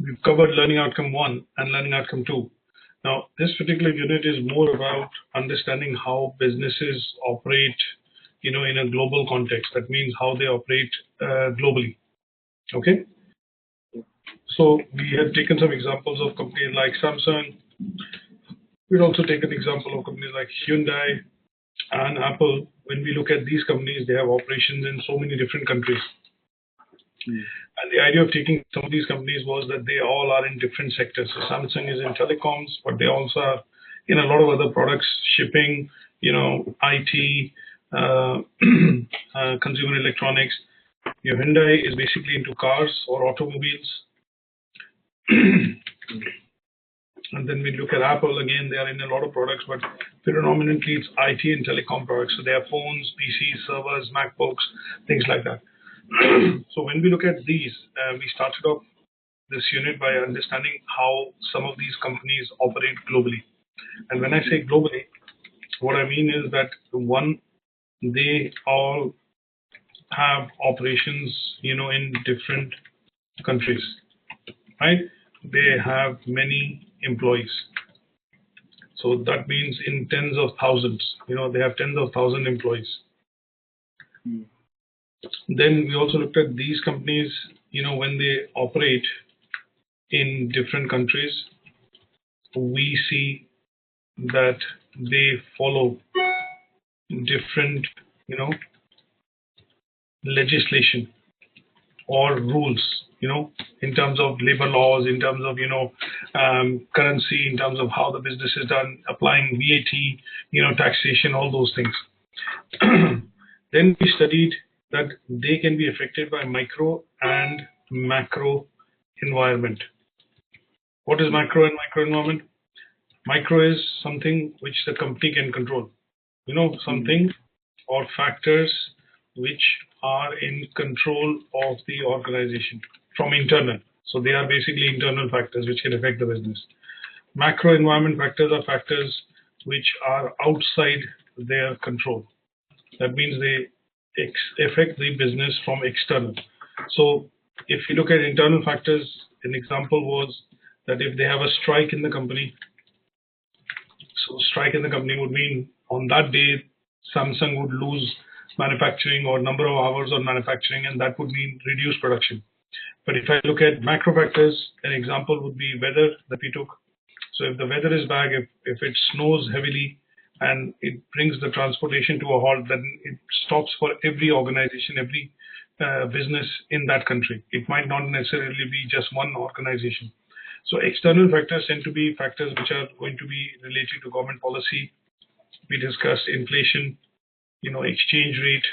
We've covered learning outcome 1 and learning outcome 2. Now, this particular unit is more about understanding how businesses operate, in a global context. That means how they operate globally. Okay. So we have taken some examples of companies like Samsung. We've also taken example of companies like Hyundai and Apple. When we look at these companies, they have operations in so many different countries. And the idea of taking some of these companies was that they all are in different sectors. So Samsung is in telecoms, but they also are in a lot of other products, shipping, IT, consumer electronics. Hyundai is basically into cars or automobiles. And then we look at Apple, again, they are in a lot of products, but predominantly it's IT and telecom products. So they have phones, PCs, servers, MacBooks, things like that. So when we look at these, we started off this unit by understanding how some of these companies operate globally. And when I say globally, what I mean is that one, they all have operations, in different countries, right? They have many employees. So that means in tens of thousands, they have tens of thousands employees. Then we also looked at these companies, when they operate in different countries, we see that they follow different, legislation or rules, in terms of labor laws, in terms of, currency, in terms of how the business is done, applying VAT, taxation, all those things. Then we studied that they can be affected by micro and macro environment. What is micro and micro environment? Micro is something which the company can control, something or factors which are in control of the organization from internal. So they are basically internal factors which can affect the business. Macro environment factors are factors which are outside their control. That means they affect the business from external. So if you look at internal factors, an example was that if they have a strike in the company, so strike in the company would mean on that day, Samsung would lose manufacturing or number of hours on manufacturing, and that would mean reduced production. But if I look at macro factors, an example would be weather that we took. So if the weather is bad, if it snows heavily and it brings the transportation to a halt, then it stops for every organization, every business in that country. It might not necessarily be just one organization. So external factors tend to be factors which are going to be related to government policy. We discussed inflation, exchange rate,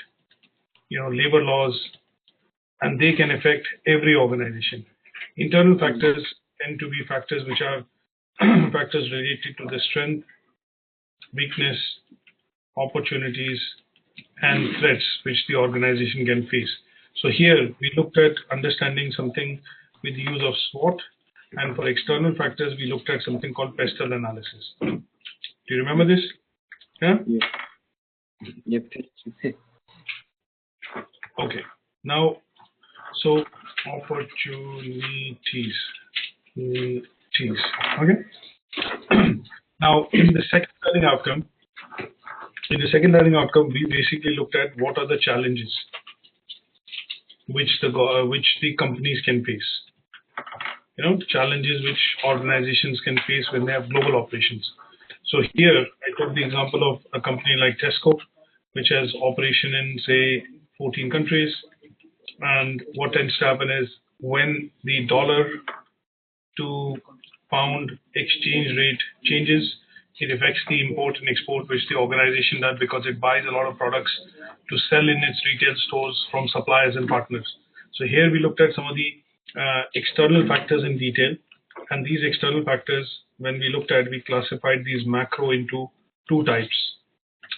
labor laws, and they can affect every organization. Internal factors tend to be factors which are factors related to the strength, weakness, opportunities, and threats which the organization can face. So here we looked at understanding something with the use of SWOT, and for external factors we looked at something called pestle analysis. Do you remember this? Yeah? Yep. Okay. Now, so opportunities. Okay. Now, in the second learning outcome, we basically looked at what are the challenges which the companies can face. Challenges which organizations can face when they have global operations. So here I took the example of a company like Tesco, which has operation in say 14 countries. And what tends to happen is when the dollar to pound exchange rate changes, it affects the import and export which the organization does, because it buys a lot of products to sell in its retail stores from suppliers and partners. So here we looked at some of the external factors in detail, and these external factors, when we looked at, we classified these macro into two types.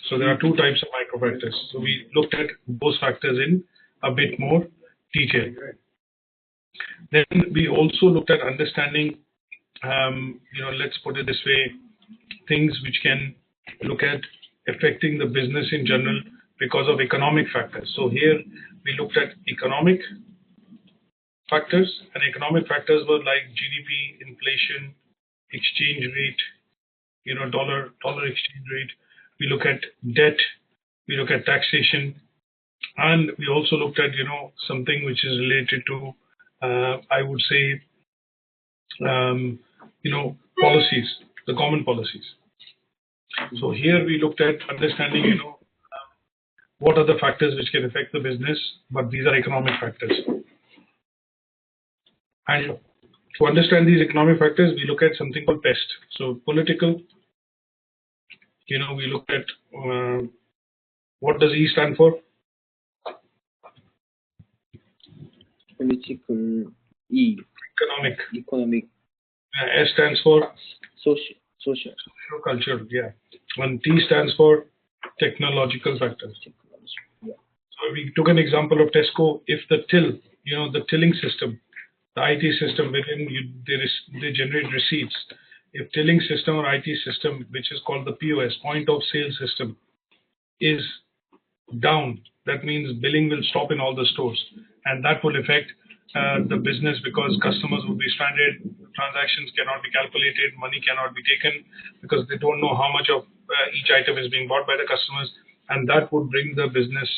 So there are two types of micro factors. So we looked at those factors in a bit more detail. Then we also looked at understanding, let's put it this way, things which can look at affecting the business in general because of economic factors. So here we looked at economic factors, and economic factors were like GDP, inflation, exchange rate, dollar exchange rate. We look at debt, we look at taxation, and we also looked at something which is related to I would say policies, the common policies. So here we looked at understanding what are the factors which can affect the business, but these are economic factors. And to understand these economic factors, we look at something called PEST. So political, we look at what does E stand for? Political. E. Economic. S stands for social. Cultural, yeah. And T stands for technological factors. Yeah. So we took an example of Tesco. If the till, the tilling system, the IT system wherein they generate receipts. If tilling system or IT system, which is called the POS, point of sale system, is down, that means billing will stop in all the stores, and that will affect the business because customers will be stranded, transactions cannot be calculated, money cannot be taken because they don't know how much of each item is being bought by the customers, and that would bring the business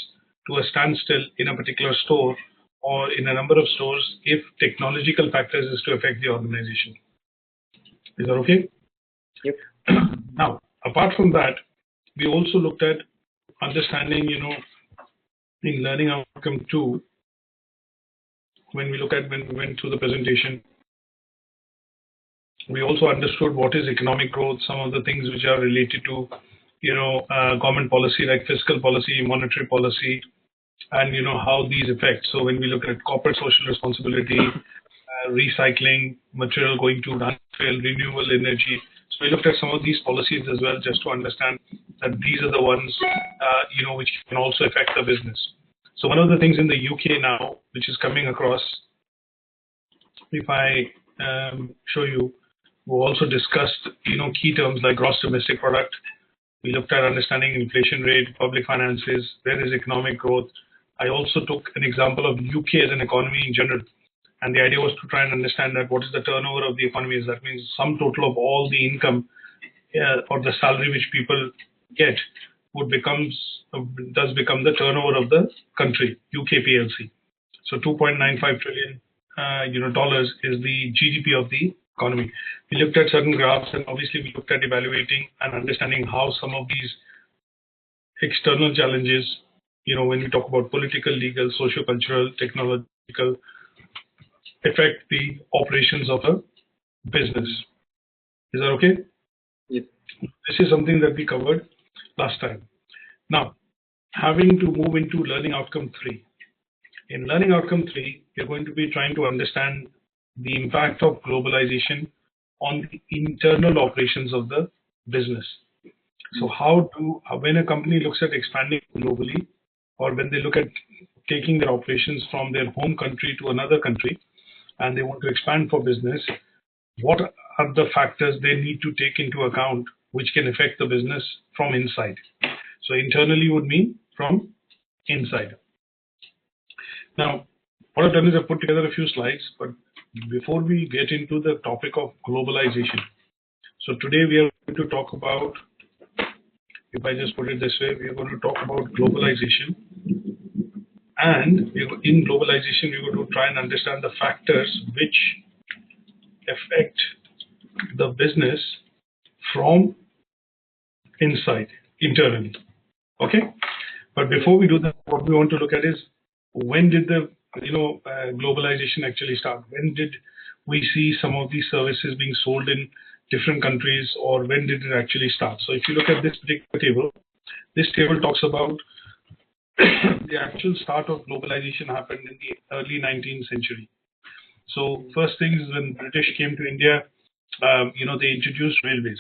to a standstill in a particular store or in a number of stores if technological factors is to affect the organization. Is that okay? Yep. Now, apart from that, we also looked at understanding, in learning outcome 2, when we went through the presentation, we also understood what is economic growth, some of the things which are related to, government policy like fiscal policy, monetary policy, and how these affect. So when we look at corporate social responsibility, recycling, material going to landfill, renewable energy. So we looked at some of these policies as well, just to understand that these are the ones, which can also affect the business. So one of the things in the UK now, which is coming across, if I show you, we also discussed, key terms like gross domestic product. We looked at understanding inflation rate, public finances, where is economic growth. I also took an example of UK as an economy in general. And the idea was to try and understand that what is the turnover of the economy. That means sum total of all the income or the salary which people get does become the turnover of the country, UK PLC. So 2.95 trillion dollars is the GDP of the economy. We looked at certain graphs, and obviously we looked at evaluating and understanding how some of these external challenges, when we talk about political, legal, socio-cultural, technological, affect the operations of a business. Is that okay? Yes. This is something that we covered last time. Now, having to move into learning outcome 3. In learning outcome 3, we're going to be trying to understand the impact of globalization on the internal operations of the business. So when a company looks at expanding globally, or when they look at taking their operations from their home country to another country, and they want to expand for business, what are the factors they need to take into account which can affect the business from inside? So internally would mean from inside. Now, what I've done is I've put together a few slides, but before we get into the topic of globalization, so today we are going to talk about, if I just put it this way, we are going to talk about globalization. And in globalization, we're going to try and understand the factors which affect the business from inside, internally. Okay? But before we do that, what we want to look at is, when did the globalization actually start? When did we see some of these services being sold in different countries, or when did it actually start? So if you look at this particular table, this table talks about the actual start of globalization happened in the early 19th century. So first thing is when British came to India, they introduced railways,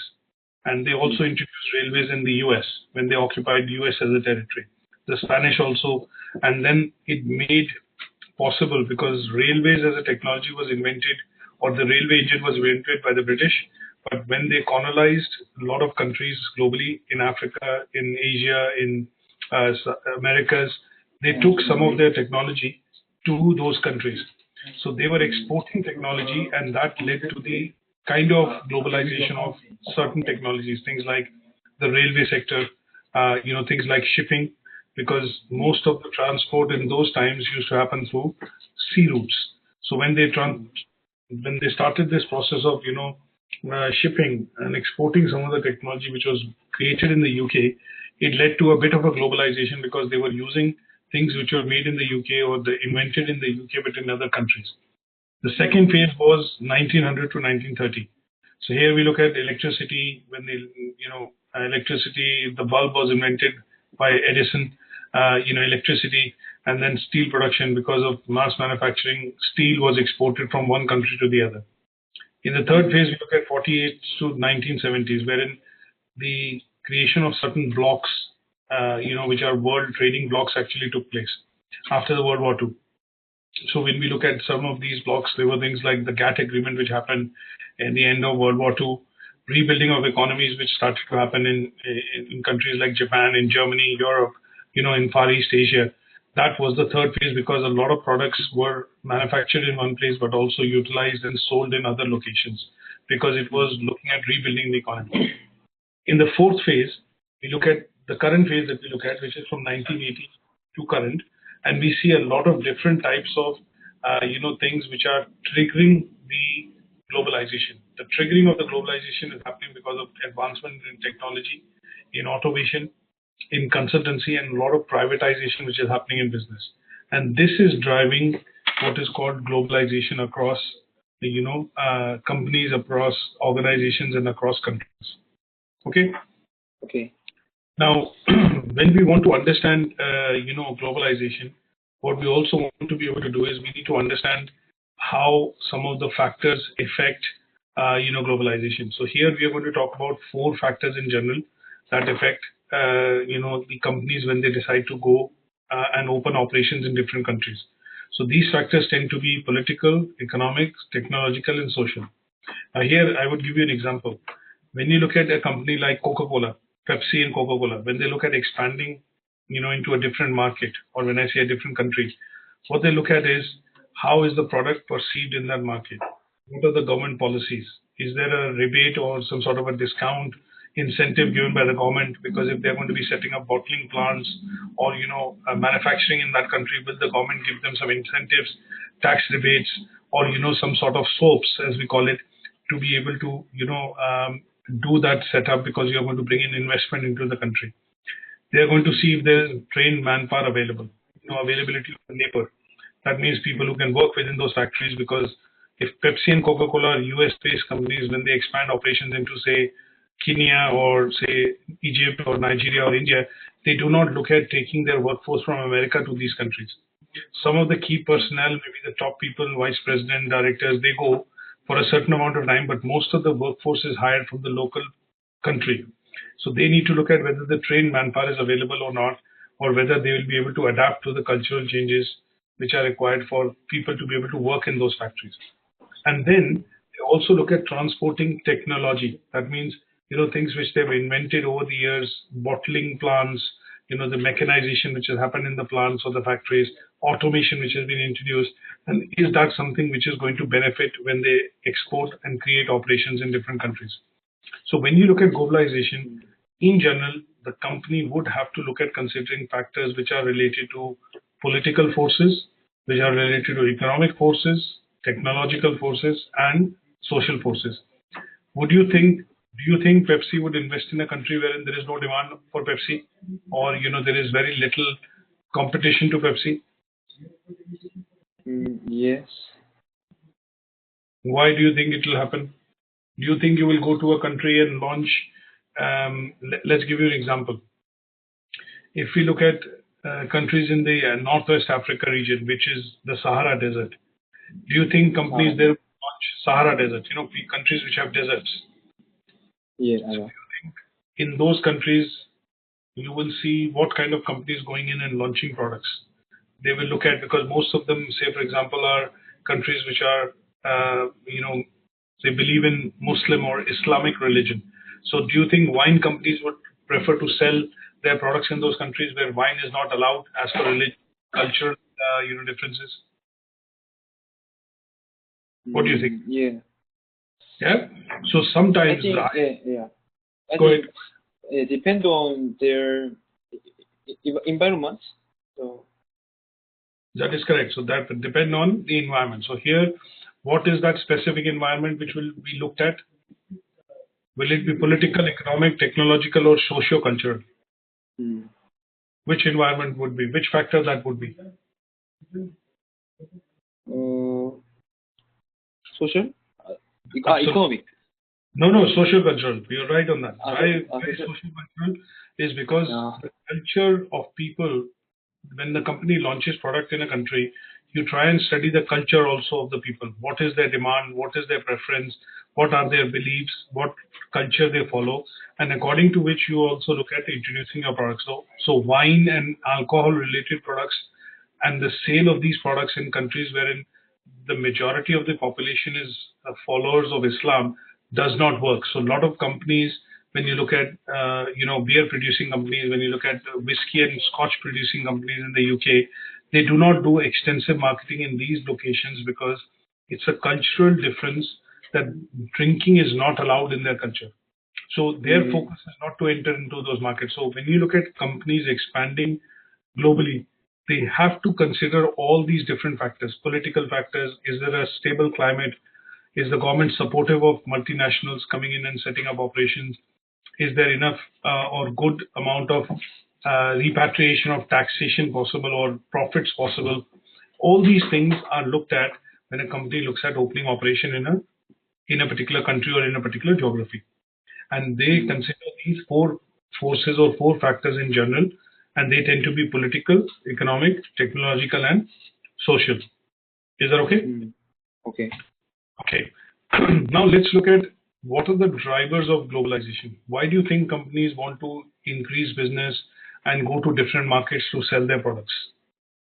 and they also introduced railways in the US when they occupied US as a territory. The Spanish also, and then it made possible because railways as a technology was invented, or the railway engine was invented by the British. But when they colonized a lot of countries globally, in Africa, in Asia, in Americas, they took some of their technology to those countries. So they were exporting technology, and that led to the kind of globalization of certain technologies, things like the railway sector, things like shipping, because most of the transport in those times used to happen through sea routes. So when they started this process of shipping and exporting some of the technology which was created in the UK, it led to a bit of a globalization because they were using things which were made in the UK or invented in the UK but in other countries. The second phase was 1900 to 1930. So here we look at electricity. When electricity, the bulb was invented by Edison. Electricity, and then steel production. Because of mass manufacturing, steel was exported from one country to the other. In the third phase, we look at 48 to 1970s, wherein the creation of certain blocks, which are world trading blocks, actually took place after the World War II. So when we look at some of these blocks, there were things like the GATT agreement, which happened at the end of World War II, rebuilding of economies, which started to happen in countries like Japan, in Germany, Europe, in Far East Asia. That was the third phase, because a lot of products were manufactured in one place, but also utilized and sold in other locations, because it was looking at rebuilding the economy. In the fourth phase, we look at the current phase that we look at, which is from 1980 to current, and we see a lot of different types of, things which are triggering the globalization. The triggering of the globalization is happening because of advancement in technology, in automation, in consultancy, and a lot of privatization which is happening in business. And this is driving what is called globalization across, companies, across organizations, and across countries. Okay. Okay. Now, when we want to understand, globalization, what we also want to be able to do is we need to understand how some of the factors affect, globalization. So here we are going to talk about 4 factors in general that affect, the companies when they decide to go and open operations in different countries. So these factors tend to be political, economic, technological, and social. Here I would give you an example. When you look at a company like Coca-Cola, Pepsi and Coca-Cola, when they look at expanding, into a different market, or when I say a different country, what they look at is how is the product perceived in that market? What are the government policies? Is there a rebate or some sort of a discount incentive given by the government? Because if they're going to be setting up bottling plants or, manufacturing in that country, will the government give them some incentives, tax rebates, or, some sort of soaps, as we call it, to be able to, do that setup, because you're going to bring in investment into the country. They're going to see if there's trained manpower available, availability of labor. That means people who can work within those factories, because if Pepsi and Coca-Cola are US-based companies, when they expand operations into, say, Kenya or, say, Egypt or Nigeria or India, they do not look at taking their workforce from America to these countries. Some of the key personnel, maybe the top people, vice president, directors, they go for a certain amount of time, but most of the workforce is hired from the local country. So they need to look at whether the trained manpower is available or not, or whether they will be able to adapt to the cultural changes which are required for people to be able to work in those factories. And then they also look at transporting technology. That means, things which they've invented over the years, bottling plants, the mechanization which has happened in the plants or the factories, automation which has been introduced, and is that something which is going to benefit when they export and create operations in different countries? So when you look at globalization, in general, the company would have to look at considering factors which are related to political forces, which are related to economic forces, technological forces, and social forces. Do you think Pepsi would invest in a country wherein there is no demand for Pepsi, or there is very little competition to Pepsi? Yes. Why do you think it will happen? Do you think you will go to a country and launch? Let's give you an example. If we look at countries in the Northwest Africa region, which is the Sahara Desert, do you think companies there will launch Sahara Desert? Countries which have deserts. Yeah. So do you think in those countries you will see what kind of companies going in and launching products? They will look at, because most of them, say for example, are countries which are, they believe in Muslim or Islamic religion. So do you think wine companies would prefer to sell their products in those countries where wine is not allowed as per religion, cultural, differences? What do you think? Yeah. Yeah. So I sometimes think, yeah. I go think ahead. it depends on their environment. So, That is correct. So that would depend on the environment. So here, what is that specific environment which will be looked at? Will it be political, economic, technological, or socio-cultural? mm, Which environment would be? Which factor that would be? social, Absolutely. economic. No, socio-cultural. You're right on that. Why Social. socio-cultural is because Yeah. the culture of people, when the company launches product in a country, you try and study the culture also of the people. What is their demand? What is their preference? What are their beliefs? What culture they follow? And according to which you also look at introducing your products. So wine and alcohol related products and the sale of these products in countries wherein the majority of the population is followers of Islam does not work. So a lot of companies, when you look at beer producing companies, when you look at whiskey and scotch producing companies in the UK, they do not do extensive marketing in these locations because it's a cultural difference that drinking is not allowed in their culture. So their focus is not to enter into those markets. So when you look at companies expanding globally, they have to consider all these different factors, political factors. Is there a stable climate? Is the government supportive of multinationals coming in and setting up operations? Is there enough or good amount of repatriation of taxation possible or profits possible? All these things are looked at when a company looks at opening operation in a particular country or in a particular geography. And they consider these four forces or four factors in general, and they tend to be political, economic, technological, and social. Is that okay? Okay. Okay. Now let's look at what are the drivers of globalization. Why do you think companies want to increase business and go to different markets to sell their products?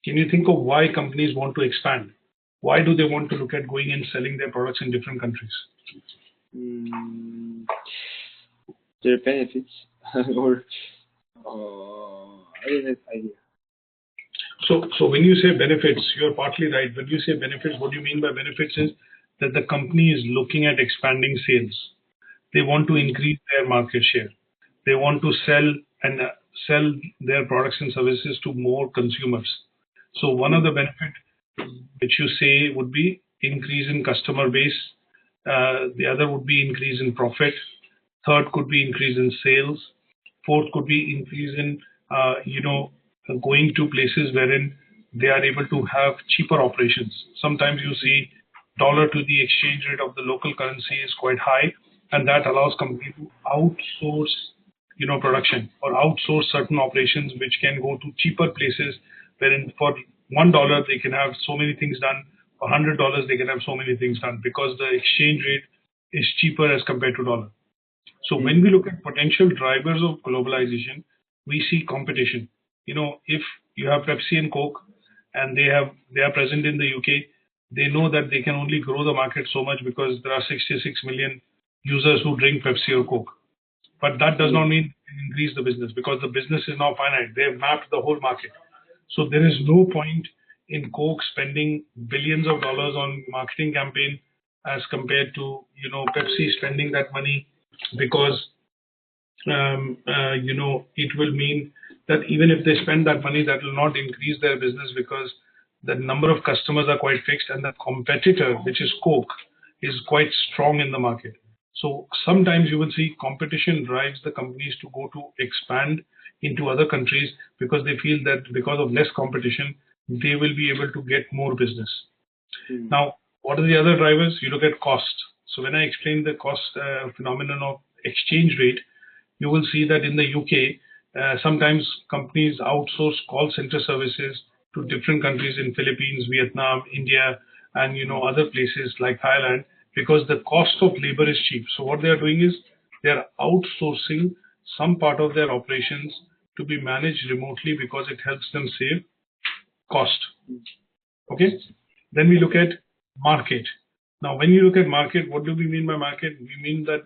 Can you think of why companies want to expand? Why do they want to look at going and selling their products in different countries? Their benefits or I don't have idea. So when you say benefits, you're partly right. When you say benefits, what you mean by benefits is that the company is looking at expanding sales. They want to increase their market share. They want to sell their products and services to more consumers. So one of the benefit which you say would be increase in customer base. The other would be increase in profit. Third could be increase in sales. Fourth could be increase in going to places wherein they are able to have cheaper operations. Sometimes you see dollar to the exchange rate of the local currency is quite high, and that allows company to outsource production or outsource certain operations which can go to cheaper places wherein for $1 they can have so many things done, for $100 they can have so many things done because the exchange rate is cheaper as compared to dollar. So when we look at potential drivers of globalization, we see competition. If you have Pepsi and Coke and they are present in the UK, they know that they can only grow the market so much because there are 66 million users who drink Pepsi or Coke. But that does not mean they can increase the business because the business is now finite. They have mapped the whole market. So there is no point in Coke spending billions of dollars on marketing campaign as compared to Pepsi spending that money because it will mean that even if they spend that money, that will not increase their business because the number of customers are quite fixed and the competitor, which is Coke, is quite strong in the market. So sometimes you will see competition drives the companies to go to expand into other countries because they feel that because of less competition, they will be able to get more business. Now, what are the other drivers? You look at cost. So when I explain the cost phenomenon of exchange rate, you will see that in the UK, sometimes companies outsource call center services to different countries in Philippines, Vietnam, India, and other places like Thailand because the cost of labor is cheap. So what they are doing is they are outsourcing some part of their operations to be managed remotely because it helps them save cost. Okay. Then we look at market. Now, when you look at market, what do we mean by market? We mean that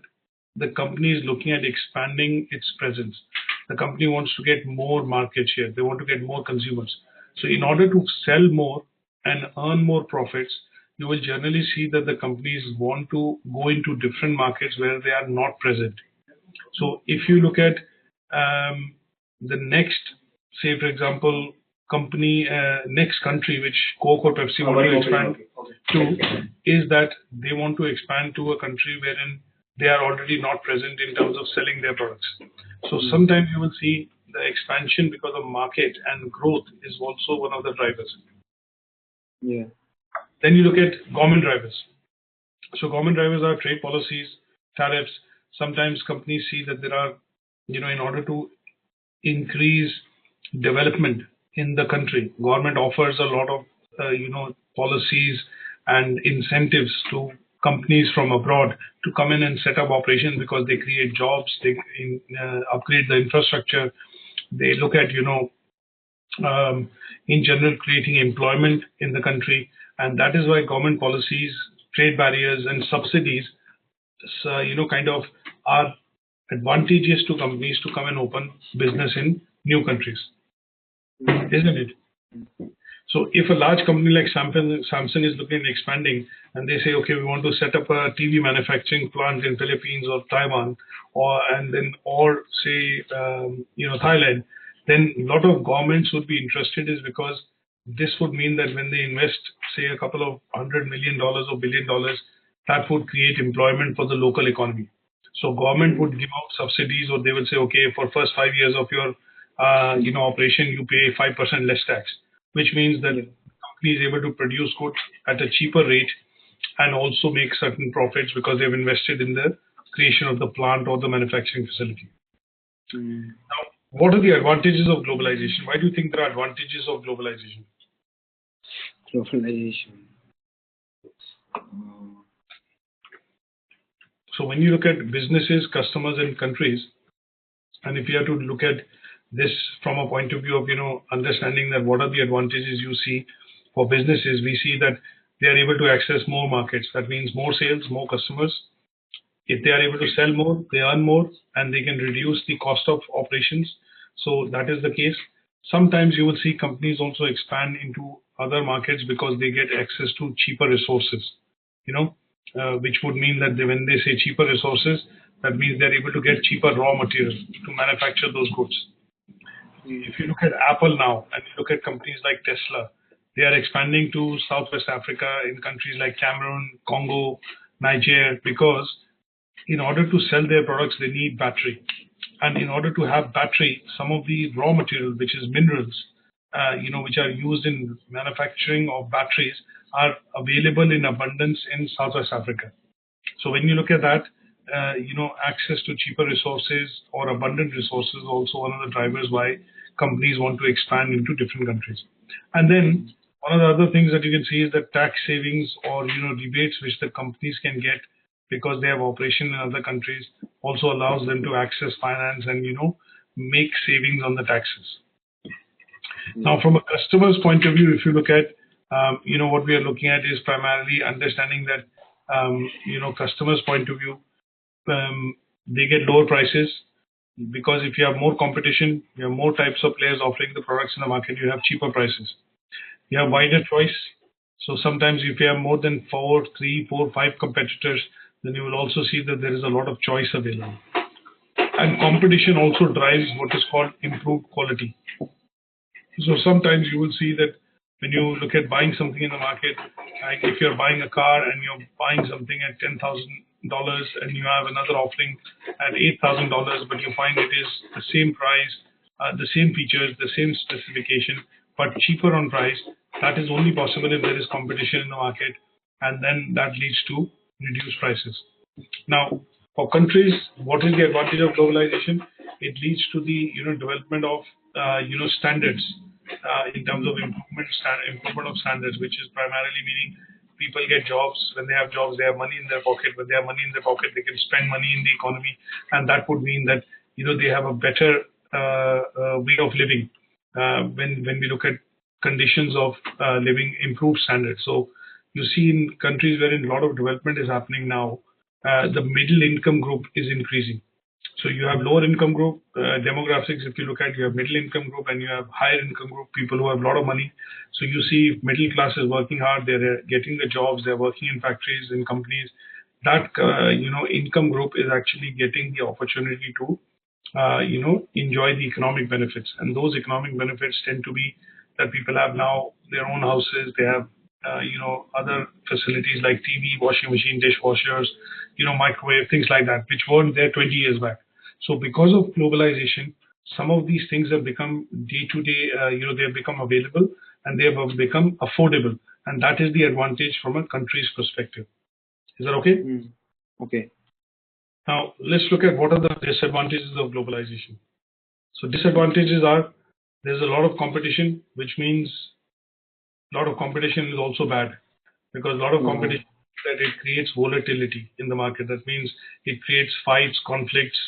the company is looking at expanding its presence. The company wants to get more market share. They want to get more consumers. So in order to sell more and earn more profits, you will generally see that the companies want to go into different markets where they are not present. So if you look at the next, say for example, next country which Coke or Pepsi want to expand to, is that they want to expand to a country wherein they are already not present in terms of selling their products. So sometimes you will see the expansion because of market and growth is also one of the drivers. Yeah. Then you look at government drivers. So government drivers are trade policies, tariffs. Sometimes companies see that there are, in order to increase development in the country, government offers a lot of, policies and incentives to companies from abroad to come in and set up operations because they create jobs, they upgrade the infrastructure, they look at, in general, creating employment in the country. And that is why government policies, trade barriers, and subsidies, kind of are advantageous to companies to come and open business in new countries, isn't it? So if a large company like Samsung is looking at expanding and they say, okay, we want to set up a TV manufacturing plant in Philippines or Taiwan, or say, Thailand, then a lot of governments would be interested, is because this would mean that when they invest, say, a couple of $100 million or $1 billion, that would create employment for the local economy. So government would give out subsidies, or they would say, okay, for first 5 years of your operation, you pay 5% less tax, which means that the company is able to produce goods at a cheaper rate and also make certain profits because they've invested in the creation of the plant or the manufacturing facility. Now, what are the advantages of globalization? Why do you think there are advantages of globalization? Globalization. So when you look at businesses, customers, and countries, and if you have to look at this from a point of view of, understanding that what are the advantages you see for businesses, we see that they are able to access more markets. That means more sales, more customers. If they are able to sell more, they earn more, and they can reduce the cost of operations. So that is the case. Sometimes you will see companies also expand into other markets because they get access to cheaper resources, which would mean that when they say cheaper resources, that means they're able to get cheaper raw material to manufacture those goods. If you look at Apple now, and you look at companies like Tesla, they are expanding to Southwest Africa, in countries like Cameroon, Congo, Niger, because in order to sell their products, they need battery. And in order to have battery, some of the raw material, which is minerals, which are used in manufacturing of batteries, are available in abundance in Southwest Africa. So when you look at that, access to cheaper resources or abundant resources is also one of the drivers why companies want to expand into different countries. And then one of the other things that you can see is that tax savings or rebates which the companies can get because they have operation in other countries also allows them to access finance and make savings on the taxes. Now, from a customer's point of view, if you look at what we are looking at is primarily understanding that customers' point of view, they get lower prices because if you have more competition, you have more types of players offering the products in the market, you have cheaper prices. You have wider choice. So sometimes if you have more than 3, 4, 5 competitors, then you will also see that there is a lot of choice available. And competition also drives what is called improved quality. So sometimes you will see that when you look at buying something in the market, like if you're buying a car and you're buying something at $10,000 and you have another offering at $8,000, but you find it is the same price, the same features, the same specification, but cheaper on price, that is only possible if there is competition in the market, and then that leads to reduced prices. Now, for countries, what is the advantage of globalization? It leads to the development of standards in terms of improvement of standards, which is primarily meaning people get jobs. When they have jobs, they have money in their pocket. When they have money in their pocket, they can spend money in the economy, and that would mean that they have a better way of living. When we look at conditions of living, improved standards. So you see in countries wherein a lot of development is happening now, the middle income group is increasing. So you have lower income group demographics. If you look at, you have middle income group and you have higher income group, people who have a lot of money. So you see middle class is working hard, they're getting the jobs, they're working in factories, in companies. That income group is actually getting the opportunity to enjoy the economic benefits. And those economic benefits tend to be that people have now their own houses, they have other facilities like TV, washing machine, dishwashers, microwave, things like that, which weren't there 20 years back. So because of globalization, some of these things have become day to day, they have become available and they have become affordable. And that is the advantage from a country's perspective. Is that okay? Okay. Now, let's look at what are the disadvantages of globalization. So disadvantages are there's a lot of competition, which means a lot of competition is also bad, because a lot of competition that it creates volatility in the market. That means it creates fights, conflicts,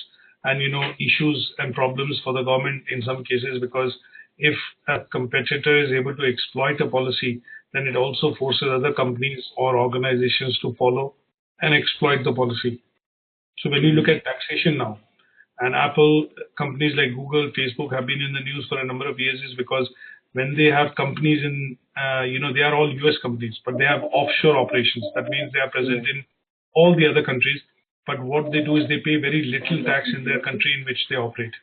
and issues and problems for the government in some cases, because if a competitor is able to exploit a policy, then it also forces other companies or organizations to follow and exploit the policy. So when you look at taxation now, and Apple, companies like Google, Facebook have been in the news for a number of years, is because when they have companies in, they are all US companies, but they have offshore operations. That means they are present in all the other countries. But what they do is they pay very little tax in their country in which they operate.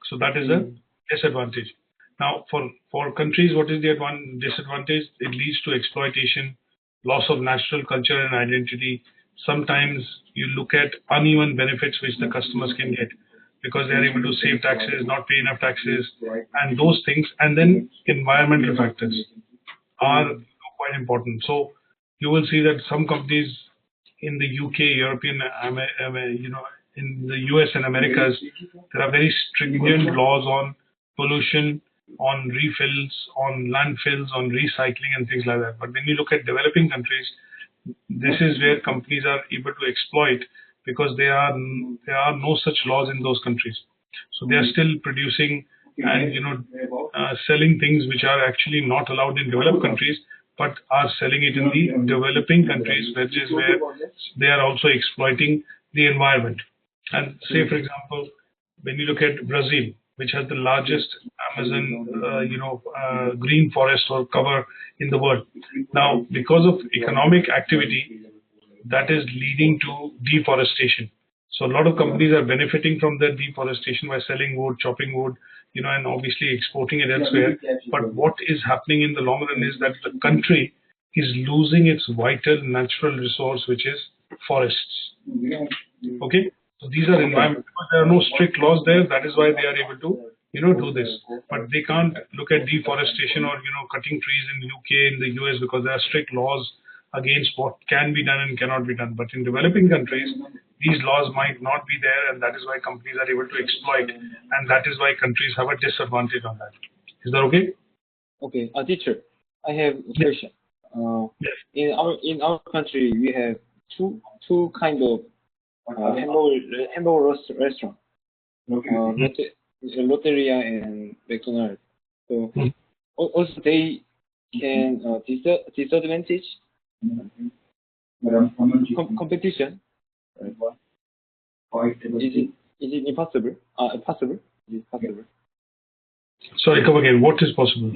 So that is a disadvantage. Now, for countries, what is the disadvantage? It leads to exploitation, loss of national culture and identity. Sometimes you look at uneven benefits which the customers can get because they are able to save taxes, not pay enough taxes, and those things. And then environmental factors are quite important. So you will see that some companies in the UK, European, in the US and Americas, there are very stringent laws on pollution, on refills, on landfills, on recycling and things like that. But when you look at developing countries, this is where companies are able to exploit, because there are no such laws in those countries. So they are still producing and selling things which are actually not allowed in developed countries, but are selling it in the developing countries, which is where they are also exploiting the environment. And say, for example, when you look at Brazil, which has the largest Amazon, green forest or cover in the world. Now, because of economic activity, that is leading to deforestation. So a lot of companies are benefiting from the deforestation by selling wood, chopping wood, and obviously exporting it elsewhere. But what is happening in the long run is that the country is losing its vital natural resource, which is forests. Okay? So these are environment, because there are no strict laws there. That is why they are able to, do this. But they can't look at deforestation or, cutting trees in UK, in the US, because there are strict laws against what can be done and cannot be done. But in developing countries, these laws might not be there, and that is why companies are able to exploit, and that is why countries have a disadvantage on that. Is that okay? Okay, teacher, I have a question. Yes. In our country, we have two kind of hamburger restaurant, Lotteria and McDonald's. So also they can disadvantage competition. Is it impossible? Possible? Is it possible? Sorry, come again. What is possible?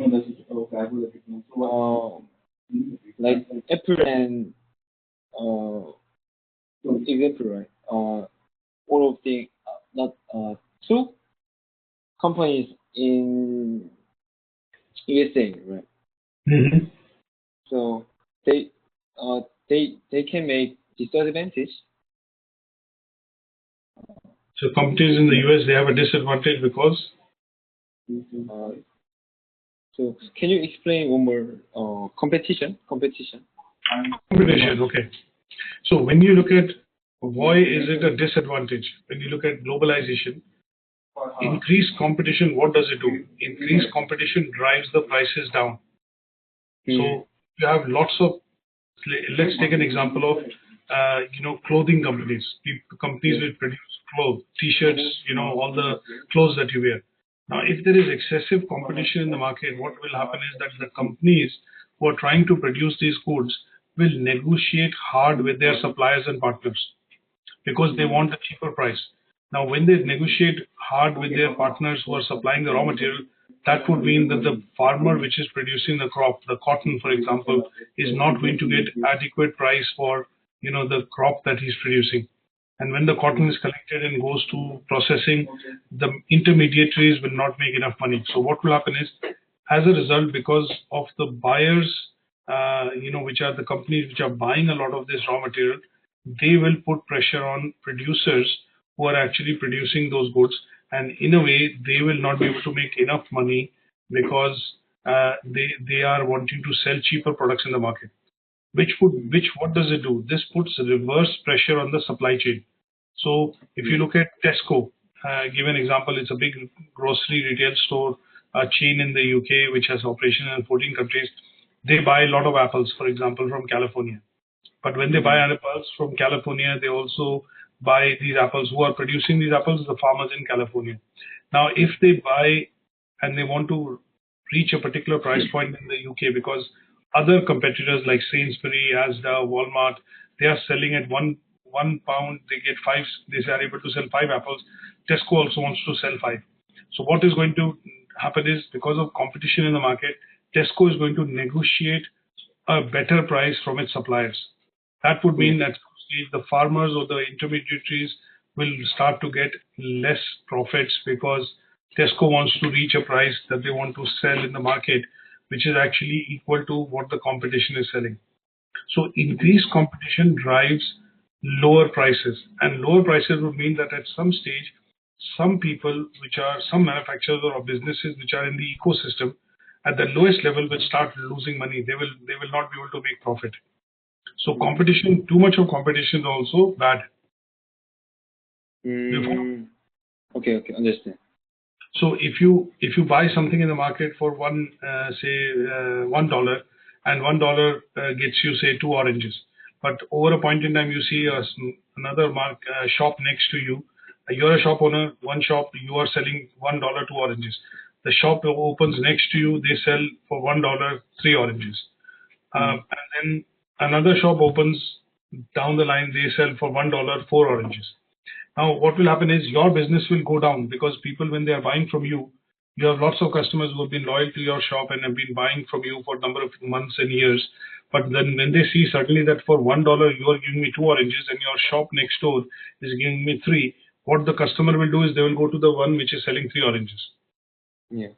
Like Apple and example, right? All of the not two companies in USA, right? Mm-hmm. So they can make disadvantage. So companies in the US, they have a disadvantage because? So can you explain one more? Competition. Competition, okay. So when you look at why is it a disadvantage? When you look at globalization, increased competition, what does it do? Increased competition drives the prices down. So you have lots of, let's take an example of, clothing companies. Companies which produce clothes, t-shirts, all the clothes that you wear. Now, if there is excessive competition in the market, what will happen is that the companies who are trying to produce these goods will negotiate hard with their suppliers and partners, because they want a cheaper price. Now, when they negotiate hard with their partners who are supplying the raw material, that would mean that the farmer which is producing the crop, the cotton, for example, is not going to get adequate price for the crop that he's producing. And when the cotton is collected and goes to processing, the intermediaries will not make enough money. So what will happen is, as a result, because of the buyers, which are the companies which are buying a lot of this raw material, they will put pressure on producers who are actually producing those goods. And in a way, they will not be able to make enough money because they are wanting to sell cheaper products in the market. What does it do? This puts reverse pressure on the supply chain. So if you look at Tesco, give an example, it's a big grocery retail store chain in the UK which has operation in 14 countries. They buy a lot of apples, for example, from California. But when they buy apples from California, they also buy these apples. Who are producing these apples? The farmers in California. Now, if they buy and they want to reach a particular price point in the UK, because other competitors like Sainsbury, Asda, Walmart, they are selling at £1, they get five, they are able to sell 5 apples. Tesco also wants to sell 5. So what is going to happen is, because of competition in the market, Tesco is going to negotiate a better price from its suppliers. That would mean that the farmers or the intermediaries will start to get less profits because Tesco wants to reach a price that they want to sell in the market, which is actually equal to what the competition is selling. So increased competition drives lower prices, and lower prices would mean that at some stage, some people, some manufacturers or businesses which are in the ecosystem at the lowest level will start losing money. They will not be able to make profit. So competition, too much of competition is also bad. Okay, understand. So if you buy something in the market for $1, and $1 gets you, say, 2 oranges, but over a point in time you see another shop next to you. You're a shop owner. One shop you are selling $1 2 oranges. The shop opens next to you. They sell for $1 3 oranges, and then another shop opens down the line. They sell for $1 4 oranges. Now, what will happen is your business will go down because people, when they are buying from you, you have lots of customers who have been loyal to your shop and have been buying from you for a number of months and years. But then when they see suddenly that for $1 you are giving me 2 oranges and your shop next door is giving me 3, what the customer will do is they will go to the one which is selling 3 oranges. Yeah.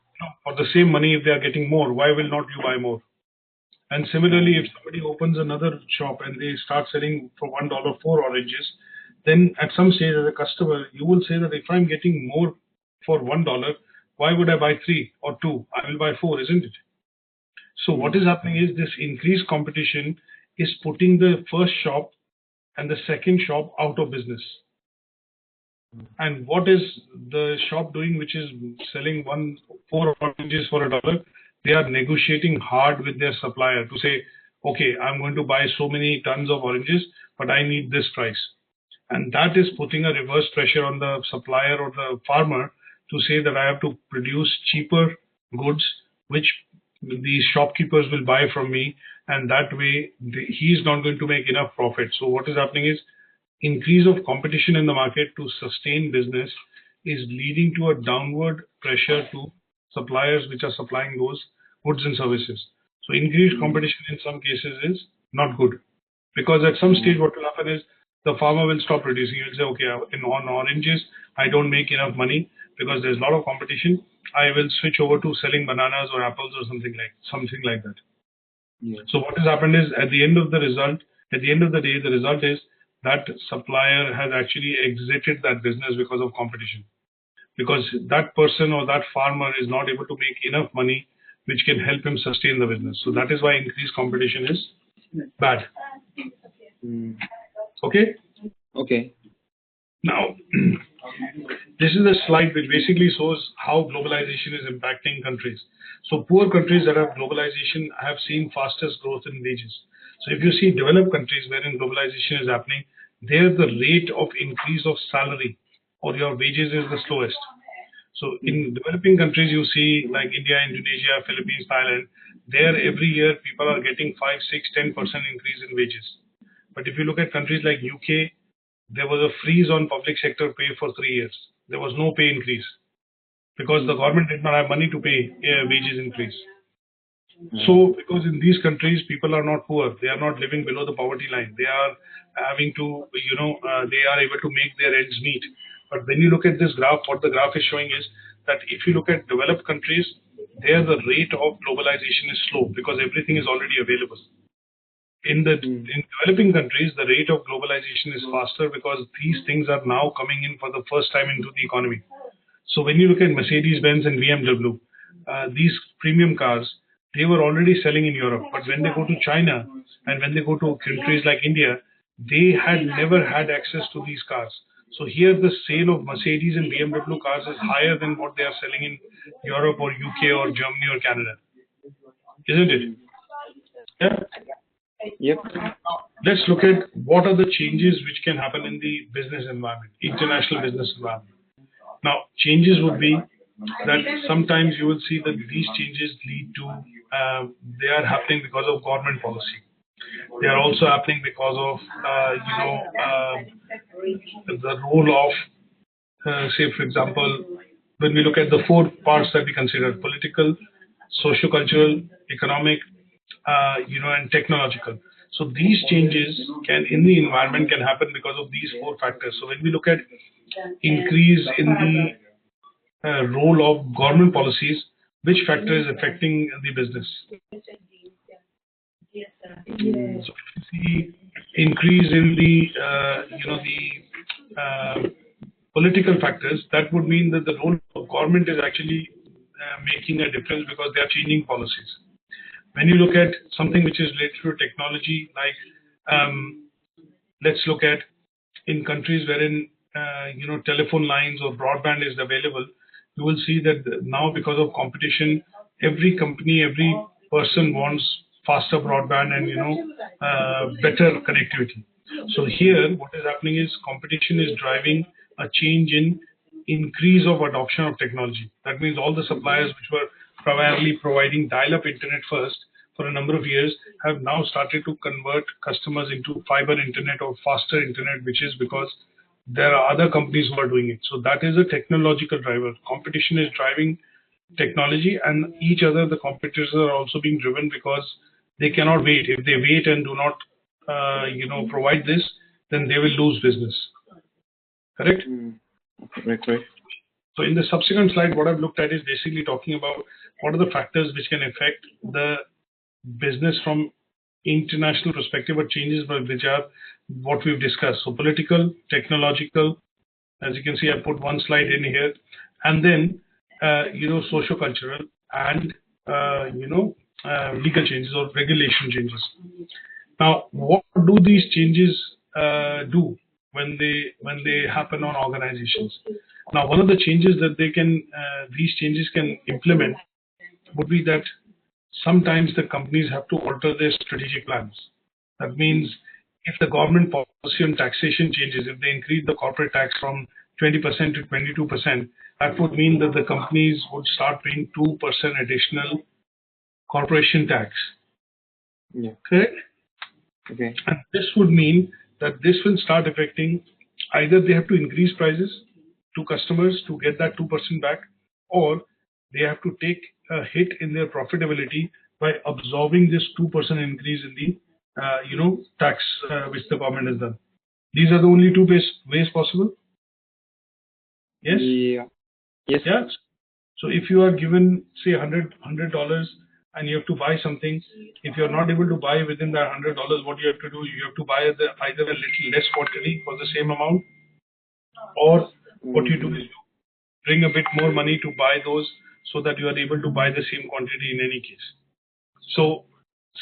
For the same money, if they are getting more, why will not you buy more? And similarly, if somebody opens another shop and they start selling for $1 4 oranges, then at some stage as a customer, you will say that if I'm getting more for $1, why would I buy 3 or 2? I will buy 4, isn't it? So what is happening is this increased competition is putting the first shop and the second shop out of business. And what is the shop doing which is selling 4 oranges for $1? They are negotiating hard with their supplier to say, okay, I'm going to buy so many tons of oranges, but I need this price. And that is putting a reverse pressure on the supplier or the farmer to say that I have to produce cheaper goods, which these shopkeepers will buy from me. And that way, he is not going to make enough profit. So what is happening is increase of competition in the market to sustain business is leading to a downward pressure to suppliers which are supplying those goods and services. So increased competition in some cases is not good, because at some stage what will happen is the farmer will stop producing. He will say, okay, on oranges, I don't make enough money because there's a lot of competition. I will switch over to selling bananas or apples or something like that. Yeah. So what has happened is at the end of the day, the result is that supplier has actually exited that business because of competition, because that person or that farmer is not able to make enough money which can help him sustain the business. So that is why increased competition is bad. Okay? Okay. Now, this is a slide which basically shows how globalization is impacting countries. So poor countries that have globalization have seen fastest growth in wages. So if you see developed countries wherein globalization is happening, there the rate of increase of salary or your wages is the slowest. So in developing countries, you see like India, Indonesia, Philippines, Thailand, there every year people are getting 5, 6, 10% increase in wages. But if you look at countries like UK, there was a freeze on public sector pay for 3 years. There was no pay increase because the government did not have money to pay wages increase. So, because in these countries, people are not poor, they are not living below the poverty line. They are having to, they are able to make their ends meet. But when you look at this graph, what the graph is showing is that if you look at developed countries, there the rate of globalization is slow because everything is already available. In developing countries, the rate of globalization is faster because these things are now coming in for the first time into the economy. So when you look at Mercedes-Benz and BMW, these premium cars, they were already selling in Europe. But when they go to China and when they go to countries like India, they had never had access to these cars. So here the sale of Mercedes and BMW cars is higher than what they are selling in Europe or UK or Germany or Canada. Isn't it? Yeah. Yep. Let's look at what are the changes which can happen in the business environment, international business environment. Now, changes would be that sometimes you will see that these changes lead to, they are happening because of government policy. They are also happening because of, the role of, say, for example, when we look at the 4 parts that we consider: political, socio-cultural, economic, and technological. So these changes in the environment can happen because of these 4 factors. So when we look at increase in the role of government policies, which factor is affecting the business? So if you see increase in the political factors, that would mean that the role of government is actually making a difference because they are changing policies. When you look at something which is related to technology, like let's look at in countries wherein telephone lines or broadband is available, you will see that now because of competition, every company, every person wants faster broadband and better connectivity. So here, what is happening is competition is driving a change in increase of adoption of technology. That means all the suppliers which were primarily providing dial-up internet first for a number of years have now started to convert customers into fiber internet or faster internet, which is because there are other companies who are doing it. So that is a technological driver. Competition is driving technology, and each other, the competitors are also being driven because they cannot wait. If they wait and do not, provide this, then they will lose business. Correct? Right. So in the subsequent slide, what I've looked at is basically talking about what are the factors which can affect the business from international perspective, or changes which are what we've discussed. So political, technological, as you can see, I put one slide in here, and then socio-cultural and legal changes or regulation changes. Now, what do these changes do when they happen on organizations? Now, one of the changes that these changes can implement would be that sometimes the companies have to alter their strategic plans. That means if the government policy on taxation changes, if they increase the corporate tax from 20% to 22%, that would mean that the companies would start paying 2% additional corporation tax. Yeah. Correct? Okay. And this would mean that this will start affecting, either they have to increase prices to customers to get that 2% back, or they have to take a hit in their profitability by absorbing this 2% increase in the tax which the government has done. These are the only 2 ways possible. Yes? Yeah. Yes. Yeah. So if you are given, say, $100 and you have to buy something, if you're not able to buy within that $100, what you have to do, you have to buy either a little less quantity for the same amount, or what you do is you bring a bit more money to buy those so that you are able to buy the same quantity in any case. So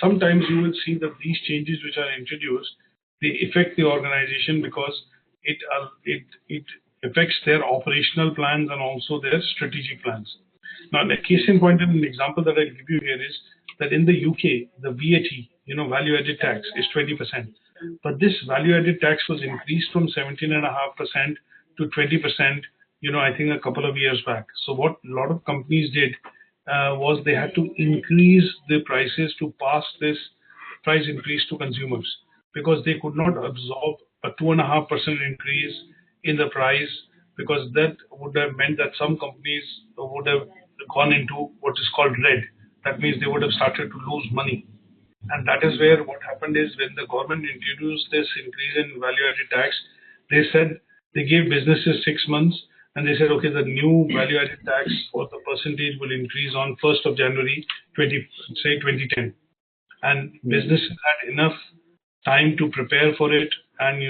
sometimes you will see that these changes which are introduced, they affect the organization because it affects their operational plans and also their strategic plans. Now, the case in point and an example that I'll give you here is that in the UK, the VAT, value-added tax is 20%. But this value-added tax was increased from 17.5% to 20%, I think a couple of years back. So what a lot of companies did was they had to increase the prices to pass this price increase to consumers because they could not absorb a 2.5% increase in the price, because that would have meant that some companies would have gone into what is called red. That means they would have started to lose money. And that is where what happened is, when the government introduced this increase in value-added tax, they said they gave businesses 6 months, and they said, okay, the new value-added tax or the percentage will increase on 1st of January 2010. And businesses had enough time to prepare for it and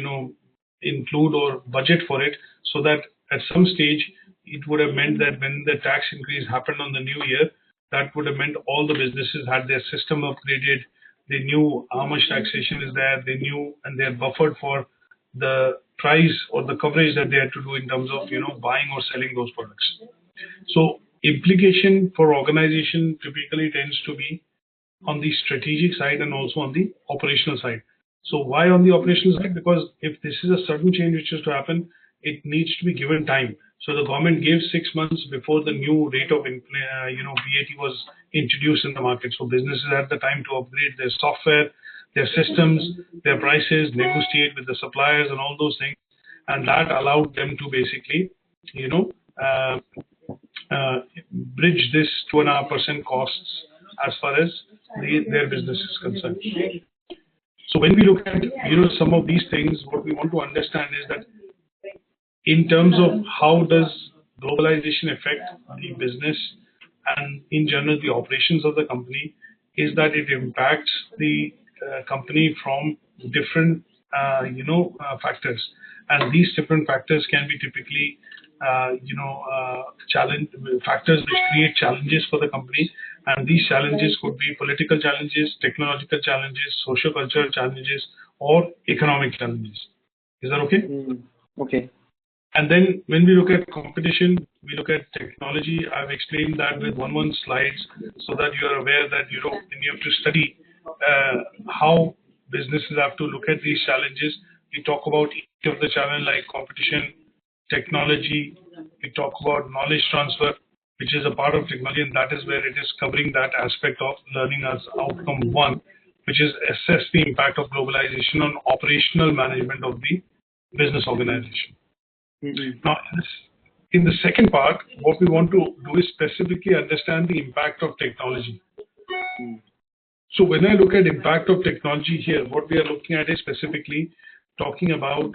include or budget for it, so that at some stage it would have meant that when the tax increase happened on the new year, that would have meant all the businesses had their system upgraded. They knew how much taxation is there. They knew, and they had buffered for the price or the coverage that they had to do in terms of buying or selling those products. So implication for organization typically tends to be on the strategic side and also on the operational side. So why on the operational side? Because if this is a sudden change which is to happen, it needs to be given time. So the government gave 6 months before the new rate of VAT was introduced in the market. So businesses had the time to upgrade their software, their systems, their prices, negotiate with the suppliers and all those things. And that allowed them to basically, bridge this 2.5% costs as far as their business is concerned. So when we look at some of these things, what we want to understand is that in terms of how does globalization affect the business and in general the operations of the company, is that it impacts the company from different factors, and these different factors can be typically factors which create challenges for the company. And these challenges could be political challenges, technological challenges, social cultural challenges, or economic challenges. Is that okay? Okay. And then when we look at competition, we look at technology. I've explained that with one slides so that you are aware that when you have to study how businesses have to look at these challenges. We talk about each of the challenge like competition, technology. We talk about knowledge transfer, which is a part of technology, and that is where it is covering that aspect of learning as outcome one, which is assess the impact of globalization on operational management of the business organization. Now, in the second part, what we want to do is specifically understand the impact of technology. So when I look at impact of technology here, what we are looking at is specifically talking about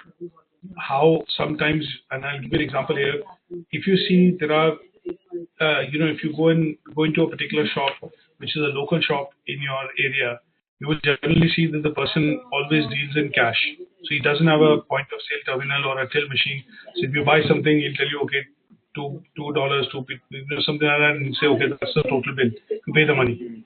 how sometimes, and I'll give you an example here. If you see there are, if you go into a particular shop, which is a local shop in your area, you will generally see that the person always deals in cash. So he doesn't have a point of sale terminal or a till machine. So if you buy something, he'll tell you, okay, $2, something like that, and say, okay, that's the total bill. You pay the money.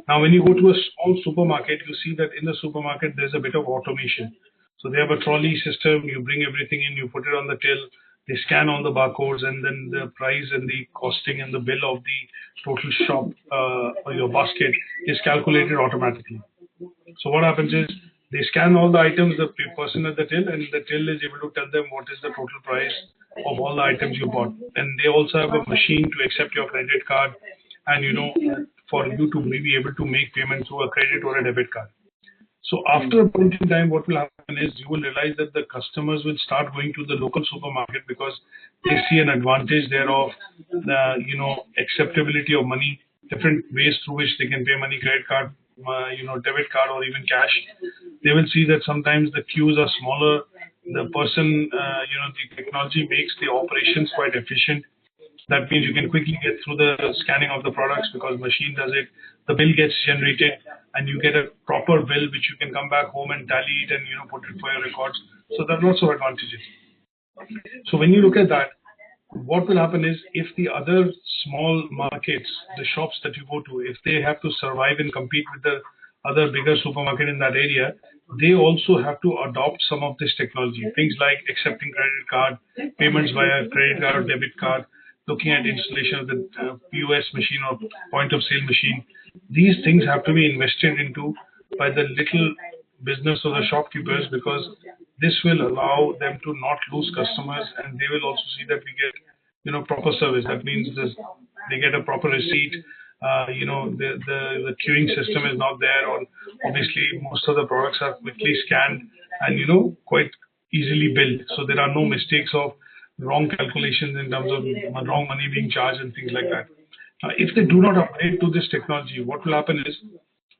Now, when you go to a small supermarket, you see that in the supermarket, there's a bit of automation. So they have a trolley system. You bring everything in, you put it on the till. They scan all the barcodes, and then the price and the costing and the bill of the total shop or your basket is calculated automatically. So what happens is they scan all the items, the person at the till, and the till is able to tell them what is the total price of all the items you bought. And they also have a machine to accept your credit card, and for you to maybe able to make payment through a credit or a debit card. So after a point in time, what will happen is you will realize that the customers will start going to the local supermarket because they see an advantage there of the acceptability of money, different ways through which they can pay money, credit card, debit card, or even cash. They will see that sometimes the queues are smaller. The person, the technology makes the operations quite efficient. That means you can quickly get through the scanning of the products because machine does it. The bill gets generated and you get a proper bill which you can come back home and tally it and put it for your records. So there are lots of advantages. So when you look at that, what will happen is if the other small markets, the shops that you go to, if they have to survive and compete with the other bigger supermarket in that area, they also have to adopt some of this technology. Things like accepting credit card, payments via credit card or debit card, looking at installation of the POS machine or point of sale machine. These things have to be invested into by the little business or the shopkeepers because this will allow them to not lose customers, and they will also see that we get proper service. That means they get a proper receipt. The queuing system is not there, or obviously most of the products are quickly scanned and quite easily billed. So there are no mistakes of wrong calculations in terms of wrong money being charged and things like that. If they do not upgrade to this technology, what will happen is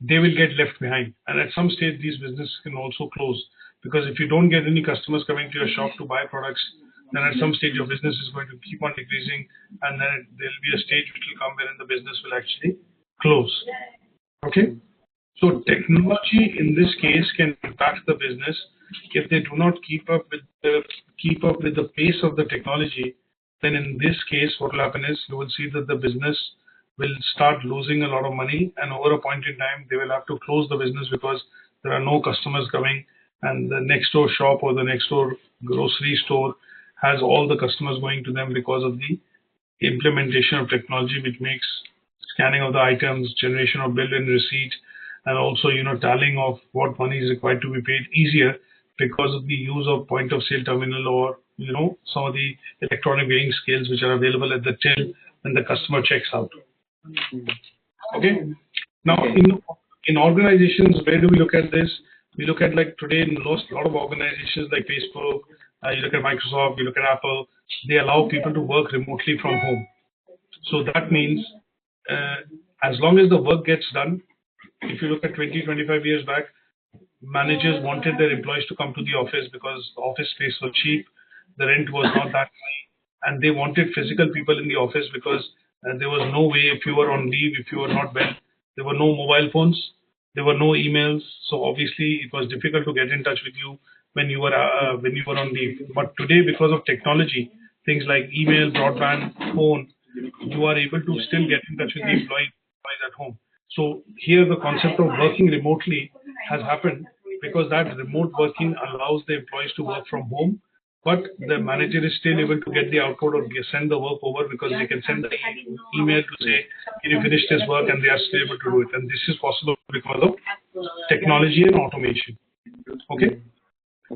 they will get left behind. And at some stage, these businesses can also close. Because if you don't get any customers coming to your shop to buy products, then at some stage your business is going to keep on decreasing, and then there will be a stage which will come wherein the business will actually close. Okay? So technology in this case can impact the business if they do not keep up with the pace of the technology. Then in this case, what will happen is you will see that the business will start losing a lot of money, and over a point in time, they will have to close the business because there are no customers coming, and the next door shop or the next door grocery store has all the customers going to them because of the implementation of technology, which makes scanning of the items, generation of bill and receipt, and also tallying of what money is required to be paid easier because of the use of point of sale terminal or some of the electronic weighing scales which are available at the till when the customer checks out. Okay. Now in organizations, where do we look at this? We look at, like today in a lot of organizations like Facebook, you look at Microsoft, you look at Apple, they allow people to work remotely from home. So that means as long as the work gets done, if you look at 20, 25 years back, managers wanted their employees to come to the office because the office space was cheap, the rent was not that high, and they wanted physical people in the office because there was no way, if you were on leave, if you were not well, there were no mobile phones, there were no emails, so obviously it was difficult to get in touch with you when you were on leave. But today, because of technology, things like email, broadband, phone, you are able to still get in touch with the employees at home. So here the concept of working remotely has happened because that remote working allows the employees to work from home, but the manager is still able to get the output or send the work over because they can send the email to say, can you finish this work, and they are still able to do it. And this is possible because of technology and automation. Okay?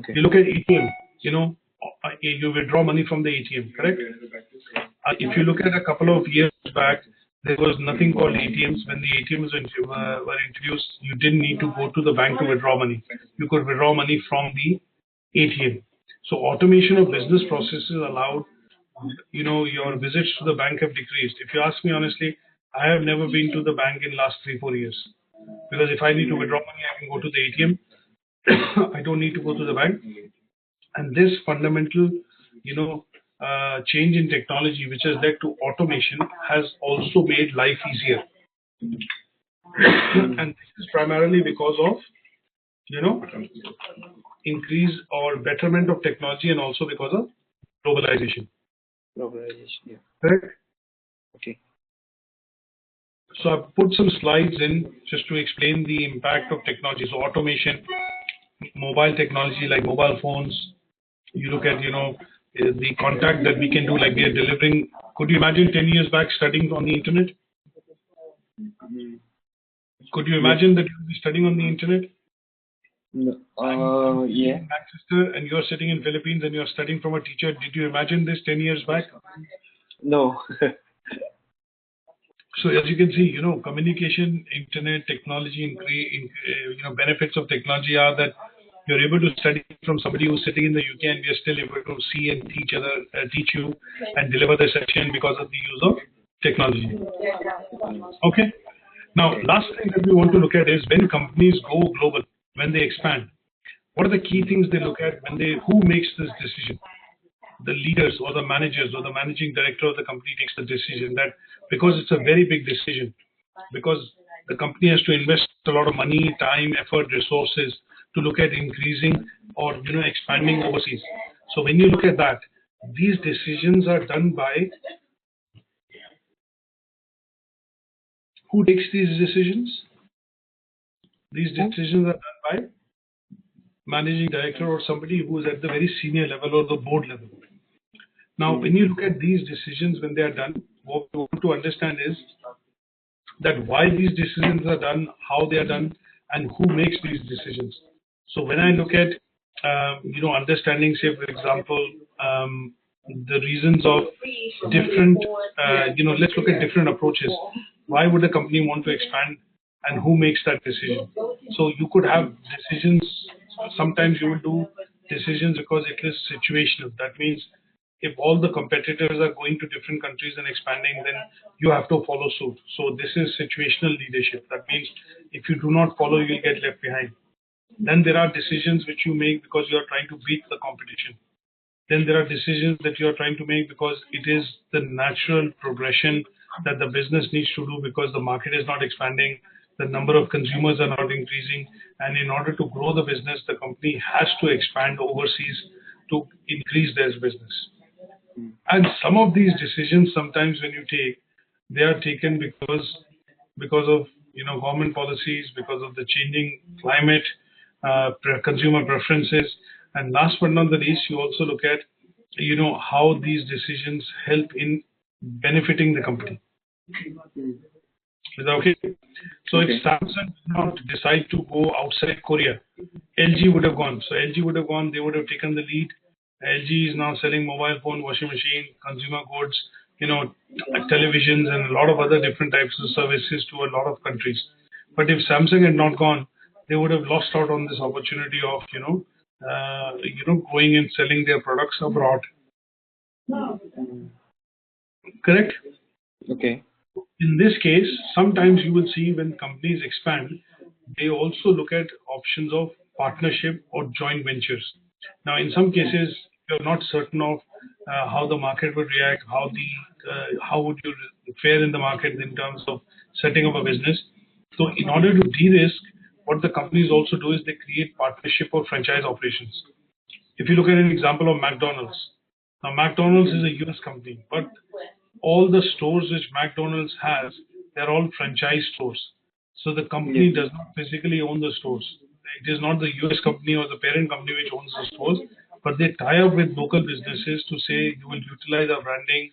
You look at ATM, you withdraw money from the ATM, correct? If you look at a couple of years back, there was nothing called ATMs. When the ATMs were introduced, you didn't need to go to the bank to withdraw money. You could withdraw money from the ATM. So automation of business processes allowed, your visits to the bank have decreased. If you ask me honestly, I have never been to the bank in last 3-4 years. Because if I need to withdraw money, I can go to the ATM. I don't need to go to the bank. And this fundamental, change in technology, which has led to automation, has also made life easier. And this is primarily because of, increase or betterment of technology, and also because of globalization. Yeah. Correct? Okay. So I've put some slides in just to explain the impact of technology. So automation, mobile technology like mobile phones. You look at, the contact that we can do, like we are delivering. Could you imagine 10 years back studying on the internet? Could you imagine that you would be studying on the internet? Yeah. In Manchester, and you're sitting in Philippines and you're studying from a teacher. Did you imagine this 10 years back? No. So as you can see, communication, internet, technology, benefits of technology are that you're able to study from somebody who's sitting in the UK, and we are still able to see and teach you and deliver the session because of the use of technology. Okay. Now, last thing that we want to look at is when companies go global, when they expand, what are the key things they look at who makes this decision? The leaders or the managers or the managing director of the company takes the decision, that because it's a very big decision, because the company has to invest a lot of money, time, effort, resources to look at increasing or expanding overseas. So when you look at that, these decisions are done by who takes these decisions? These decisions are done by managing director or somebody who is at the very senior level or the board level. Now, when you look at these decisions, when they are done, what we want to understand is that why these decisions are done, how they are done, and who makes these decisions. So when I look at, understanding, say, for example, the reasons of different, let's look at different approaches. Why would a company want to expand, and who makes that decision? So you could have decisions. Sometimes you will do decisions because it is situational. That means if all the competitors are going to different countries and expanding, then you have to follow suit. So this is situational leadership. That means if you do not follow, you'll get left behind. Then there are decisions which you make because you are trying to beat the competition. Then there are decisions that you are trying to make because it is the natural progression that the business needs to do because the market is not expanding, the number of consumers are not increasing, and in order to grow the business, the company has to expand overseas to increase their business. And some of these decisions, sometimes when you take, they are taken because of government policies, because of the changing climate, consumer preferences, and last but not the least, you also look at how these decisions help in benefiting the company. Is that okay? So Okay. if Samsung did not decide to go outside Korea, LG would have gone. So LG would have gone, they would have taken the lead. LG is now selling mobile phone, washing machine, consumer goods, televisions, and a lot of other different types of services to a lot of countries. But if Samsung had not gone, they would have lost out on this opportunity of going and selling their products abroad. Correct? Okay. In this case, sometimes you will see when companies expand, they also look at options of partnership or joint ventures. Now, in some cases, you're not certain of how the market would react, how would you fare in the market in terms of setting up a business. So in order to de-risk, what the companies also do is they create partnership or franchise operations. If you look at an example of McDonald's, now McDonald's is a US company, but all the stores which McDonald's has, they're all franchise stores. So the company does not physically own the stores. It is not the US company or the parent company which owns the stores, but they tie up with local businesses to say you will utilize our branding,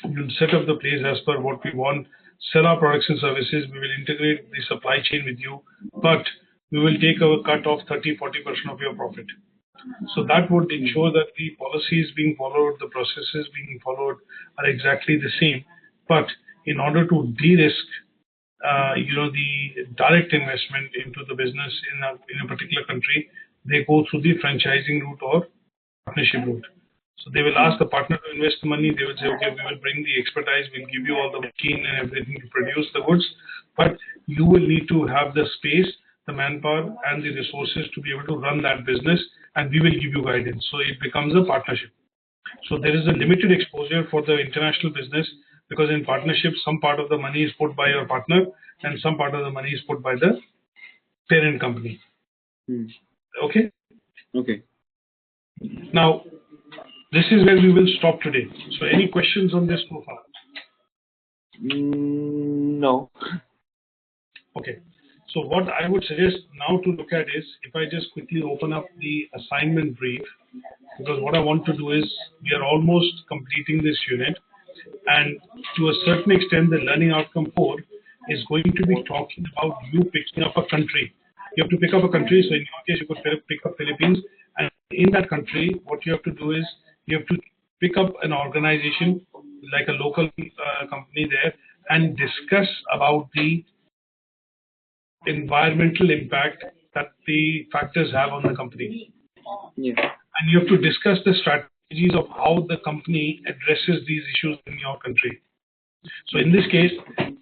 you'll set up the place as per what we want, sell our products and services, we will integrate the supply chain with you, but we will take a cut of 30-40% of your profit. So that would ensure that the policies being followed, the processes being followed are exactly the same. But in order to de-risk, the direct investment into the business in a particular country, they go through the franchising route or partnership route. So they will ask the partner to invest the money. They will say, okay, we will bring the expertise, we'll give you all the machine and everything to produce the goods, but you will need to have the space, the manpower, and the resources to be able to run that business, and we will give you guidance. So it becomes a partnership. So there is a limited exposure for the international business because in partnership, some part of the money is put by your partner and some part of the money is put by the parent company. Okay? Okay. Now, this is where we will stop today. So any questions on this so far? No. Okay. So what I would suggest now to look at is, if I just quickly open up the assignment brief, because what I want to do is, we are almost completing this unit, and to a certain extent, the learning outcome 4 is going to be talking about you picking up a country. You have to pick up a country, so in your case, you could pick up Philippines, and in that country, what you have to do is, you have to pick up an organization, like a local company there, and discuss about the environmental impact that the factors have on the company. Yeah. And you have to discuss the strategies of how the company addresses these issues in your country. So in this case,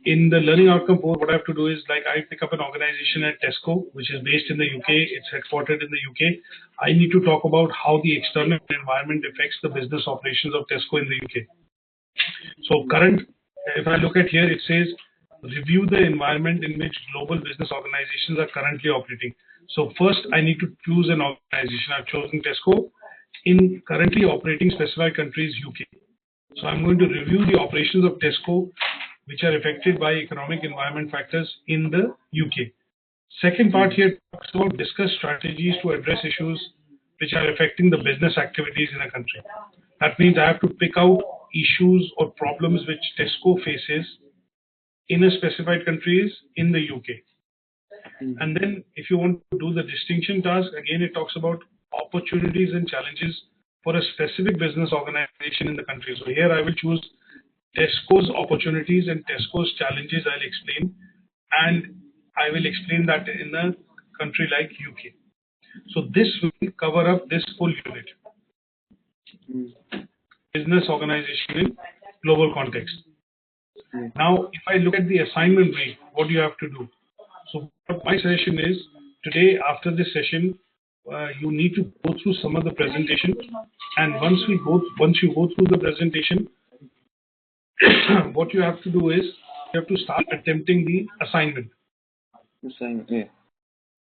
in the learning outcome 4, what I have to do is, like, I pick up an organization at Tesco, which is based in the UK, it's headquartered in the UK. I need to talk about how the external environment affects the business operations of Tesco in the UK. So if I look at here, it says, review the environment in which global business organizations are currently operating. So first, I need to choose an organization. I've chosen Tesco in currently operating specified countries, UK. So I'm going to review the operations of Tesco, which are affected by economic environment factors in the UK. Second part here talks about discuss strategies to address issues which are affecting the business activities in a country. That means I have to pick out issues or problems which Tesco faces in a specified countries in the UK. And then if you want to do the distinction task, again, it talks about opportunities and challenges for a specific business organization in the country. So here I will choose Tesco's opportunities and Tesco's challenges I'll explain, and I will explain that in a country like UK. So this will cover up this full unit. Business organization in global context. Now, if I look at the assignment brief, what do you have to do? So what my suggestion is, today after this session, you need to go through some of the presentation, and once you go through the presentation, what you have to do is you have to start attempting the assignment.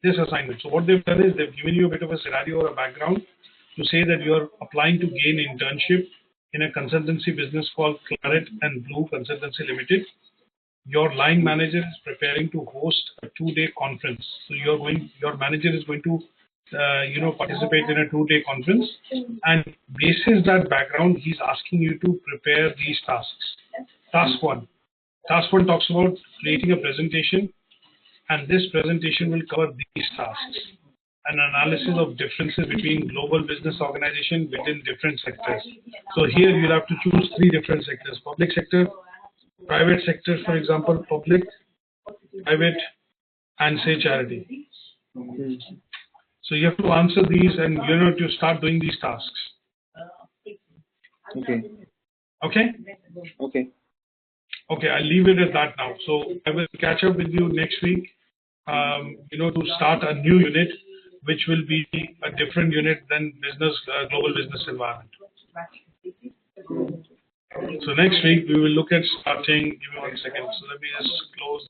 This assignment. So what they've done is they've given you a bit of a scenario or a background to say that you are applying to gain internship in a consultancy business called Claret and Blue Consultancy Limited. Your line manager is preparing to host a 2-day conference. So your manager is going to, participate in a 2-day conference, and basis that background, he's asking you to prepare these tasks. Task one talks about creating a presentation, and this presentation will cover these tasks: an analysis of differences between global business organization within different sectors. So here you'll have to choose 3 different sectors: public sector, private sector, for example, public, private, and say charity. So you have to answer these, and to start doing these tasks. Okay. I'll leave it at that now. So I will catch up with you next week. To start a new unit, which will be a different unit than global business environment. So next week we will look at starting. Give me 1 second. So let me just close.